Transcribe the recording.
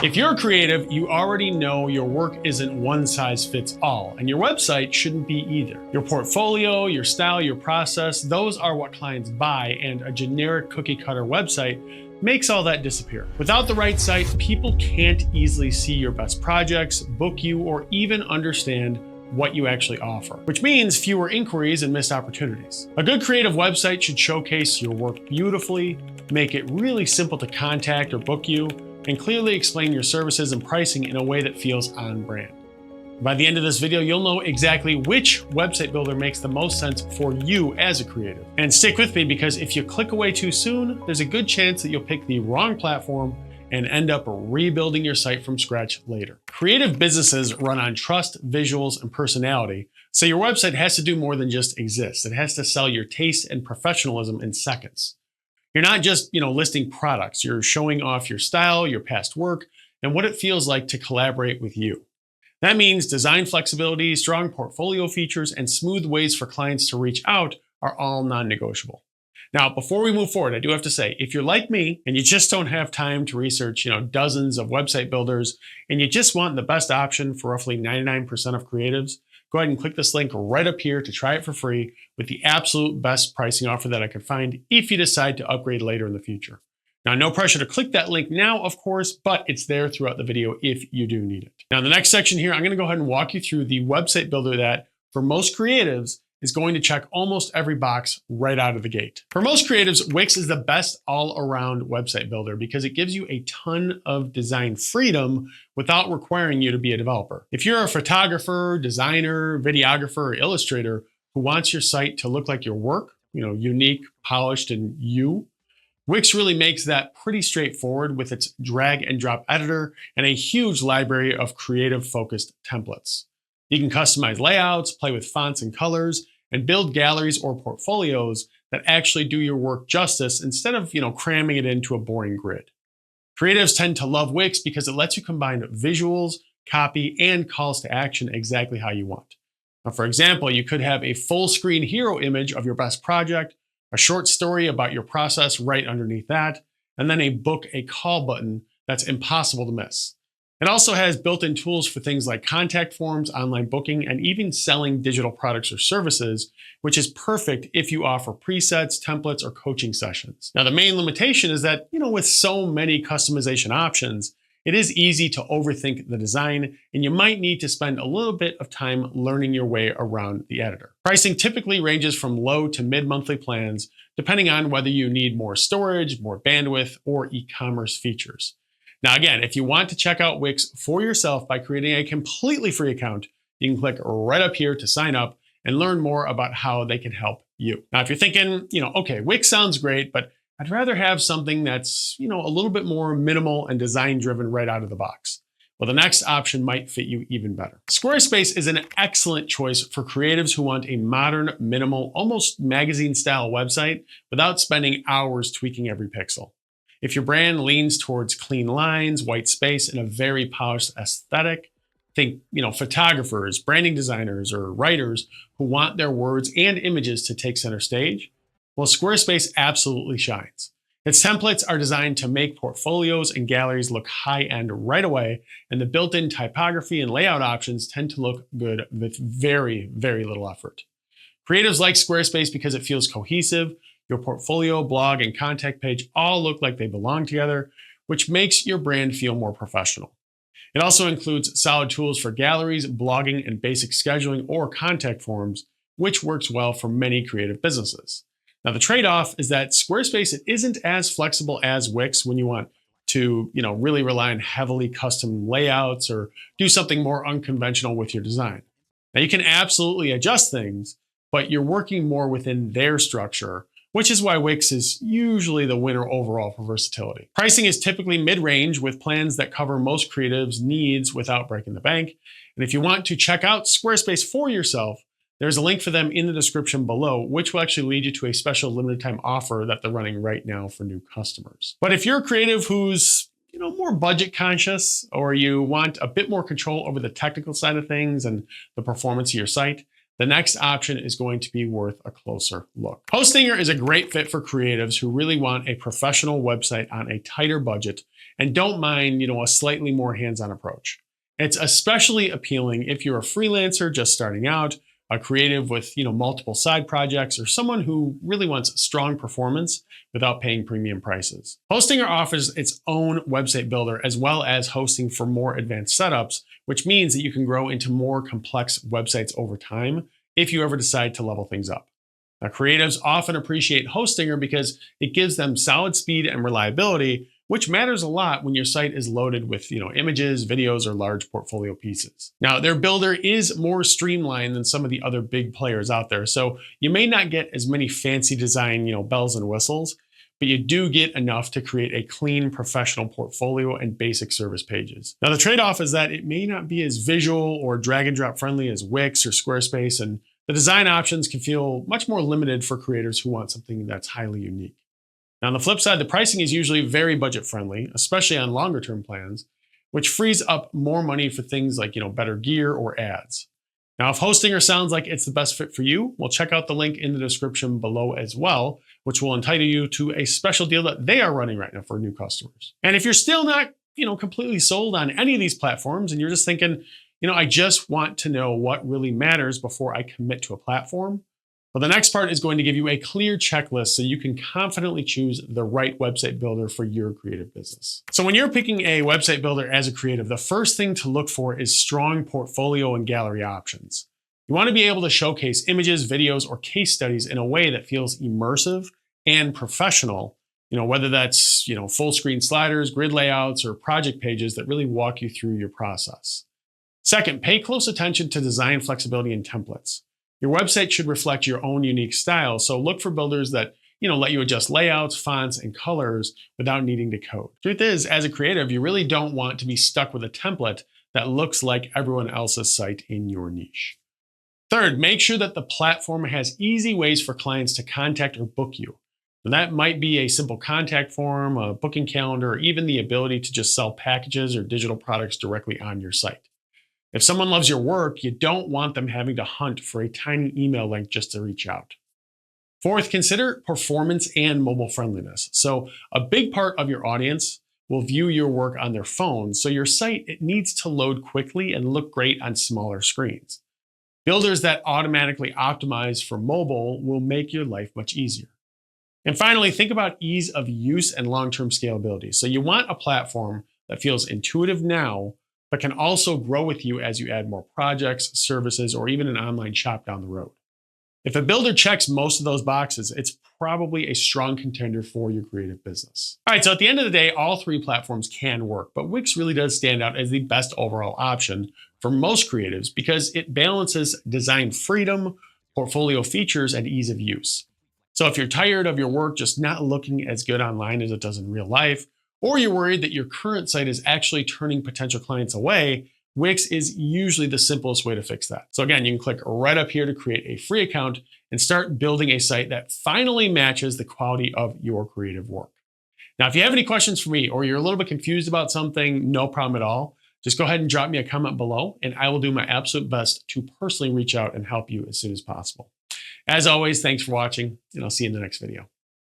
If you're a creative, you already know your work isn't one size fits all, and your website shouldn't be either. Your portfolio, your style, your process, those are what clients buy, and a generic cookie cutter website makes all that disappear. Without the right site, people can't easily see your best projects, book you, or even understand what you actually offer, which means fewer inquiries and missed opportunities. A good creative website should showcase your work beautifully, make it really simple to contact or book you, and clearly explain your services and pricing in a way that feels on brand. By the end of this video, you'll know exactly which website builder makes the most sense for you as a creative. And stick with me, because if you click away too soon, there's a good chance that you'll pick the wrong platform and end up rebuilding your site from scratch later. Creative businesses run on trust, visuals, and personality, so your website has to do more than just exist. It has to sell your taste and professionalism in seconds. You're not just, listing products. You're showing off your style, your past work, and what it feels like to collaborate with you. That means design flexibility, strong portfolio features, and smooth ways for clients to reach out are all non-negotiable. Now, before we move forward, I do have to say, if you're like me and you just don't have time to research, dozens of website builders, and you just want the best option for roughly 99% of creatives, go ahead and click this link right up here to try it for free with the absolute best pricing offer that I could find if you decide to upgrade later in the future. Now, no pressure to click that link now, of course, but it's there throughout the video if you do need it. Now, in the next section here, I'm going to go ahead and walk you through the website builder that, for most creatives, is going to check almost every box right out of the gate. For most creatives, Wix is the best all-around website builder because it gives you a ton of design freedom without requiring you to be a developer. If you're a photographer, designer, videographer, or illustrator who wants your site to look like your work, unique, polished, and you, Wix really makes that pretty straightforward with its drag and drop editor and a huge library of creative-focused templates. You can customize layouts, play with fonts and colors, and build galleries or portfolios that actually do your work justice instead of, cramming it into a boring grid. Creatives tend to love Wix because it lets you combine visuals, copy, and calls to action exactly how you want. Now, for example, you could have a full screen hero image of your best project, a short story about your process right underneath that, and then a book a call button that's impossible to miss. It also has built-in tools for things like contact forms, online booking, and even selling digital products or services, which is perfect if you offer presets, templates, or coaching sessions. Now, the main limitation is that, with so many customization options, it is easy to overthink the design, and you might need to spend a little bit of time learning your way around the editor. Pricing typically ranges from low to mid-monthly plans, depending on whether you need more storage, more bandwidth, or e-commerce features. Now, again, if you want to check out Wix for yourself by creating a completely free account, you can click right up here to sign up and learn more about how they can help you. Now, if you're thinking, okay, Wix sounds great, but I'd rather have something that's, a little bit more minimal and design driven right out of the box. Well, the next option might fit you even better. Squarespace is an excellent choice for creatives who want a modern, minimal, almost magazine style website without spending hours tweaking every pixel. If your brand leans towards clean lines, white space, and a very polished aesthetic, think, photographers, branding designers, or writers who want their words and images to take center stage, well, Squarespace absolutely shines. Its templates are designed to make portfolios and galleries look high-end right away, and the built-in typography and layout options tend to look good with very, very little effort. Creatives like Squarespace because it feels cohesive. Your portfolio, blog, and contact page all look like they belong together, which makes your brand feel more professional. It also includes solid tools for galleries, blogging, and basic scheduling or contact forms, which works well for many creative businesses. Now, the trade-off is that Squarespace isn't as flexible as Wix when you want to, really rely on heavily custom layouts or do something more unconventional with your design. Now, you can absolutely adjust things, but you're working more within their structure, which is why Wix is usually the winner overall for versatility. Pricing is typically mid-range with plans that cover most creatives' needs without breaking the bank. And if you want to check out Squarespace for yourself, there's a link for them in the description below, which will actually lead you to a special limited time offer that they're running right now for new customers. But if you're a creative who's more budget conscious, or you want a bit more control over the technical side of things and the performance of your site, the next option is going to be worth a closer look. Hostinger is a great fit for creatives who really want a professional website on a tighter budget and don't mind, a slightly more hands-on approach. It's especially appealing if you're a freelancer just starting out, a creative with, multiple side projects, or someone who really wants strong performance without paying premium prices. Hostinger offers its own website builder as well as hosting for more advanced setups, which means that you can grow into more complex websites over time if you ever decide to level things up. Now, creatives often appreciate Hostinger because it gives them solid speed and reliability, which matters a lot when your site is loaded with, images, videos, or large portfolio pieces. Now, their builder is more streamlined than some of the other big players out there, so you may not get as many fancy design, bells and whistles, but you do get enough to create a clean, professional portfolio and basic service pages. Now, the trade-off is that it may not be as visual or drag and drop friendly as Wix or Squarespace, and the design options can feel much more limited for creators who want something that's highly unique. Now, on the flip side, the pricing is usually very budget friendly, especially on longer term plans, which frees up more money for things like, better gear or ads. Now, if Hostinger sounds like it's the best fit for you, well, check out the link in the description below as well, which will entitle you to a special deal that they are running right now for new customers. And if you're still not, completely sold on any of these platforms and you're just thinking, I just want to know what really matters before I commit to a platform, well, the next part is going to give you a clear checklist so you can confidently choose the right website builder for your creative business. So when you're picking a website builder as a creative, the first thing to look for is strong portfolio and gallery options. You want to be able to showcase images, videos, or case studies in a way that feels immersive and professional, whether that's, full screen sliders, grid layouts, or project pages that really walk you through your process. Second, pay close attention to design flexibility and templates. Your website should reflect your own unique style, so look for builders that let you adjust layouts, fonts, and colors without needing to code. Truth is, as a creative, you really don't want to be stuck with a template that looks like everyone else's site in your niche. Third, make sure that the platform has easy ways for clients to contact or book you. And that might be a simple contact form, a booking calendar, or even the ability to just sell packages or digital products directly on your site. If someone loves your work, you don't want them having to hunt for a tiny email link just to reach out. Fourth, consider performance and mobile friendliness. So a big part of your audience will view your work on their phone, so your site, it needs to load quickly and look great on smaller screens. Builders that automatically optimize for mobile will make your life much easier. And finally, think about ease of use and long-term scalability. So you want a platform that feels intuitive now, but can also grow with you as you add more projects, services, or even an online shop down the road. If a builder checks most of those boxes, it's probably a strong contender for your creative business. All right, so at the end of the day, all three platforms can work, but Wix really does stand out as the best overall option for most creatives because it balances design freedom, portfolio features, and ease of use. So if you're tired of your work just not looking as good online as it does in real life, or you're worried that your current site is actually turning potential clients away, Wix is usually the simplest way to fix that. So again, you can click right up here to create a free account and start building a site that finally matches the quality of your creative work. Now, if you have any questions for me or you're a little bit confused about something, no problem at all. Just go ahead and drop me a comment below and I will do my absolute best to personally reach out and help you as soon as possible. As always, thanks for watching and I'll see you in the next video.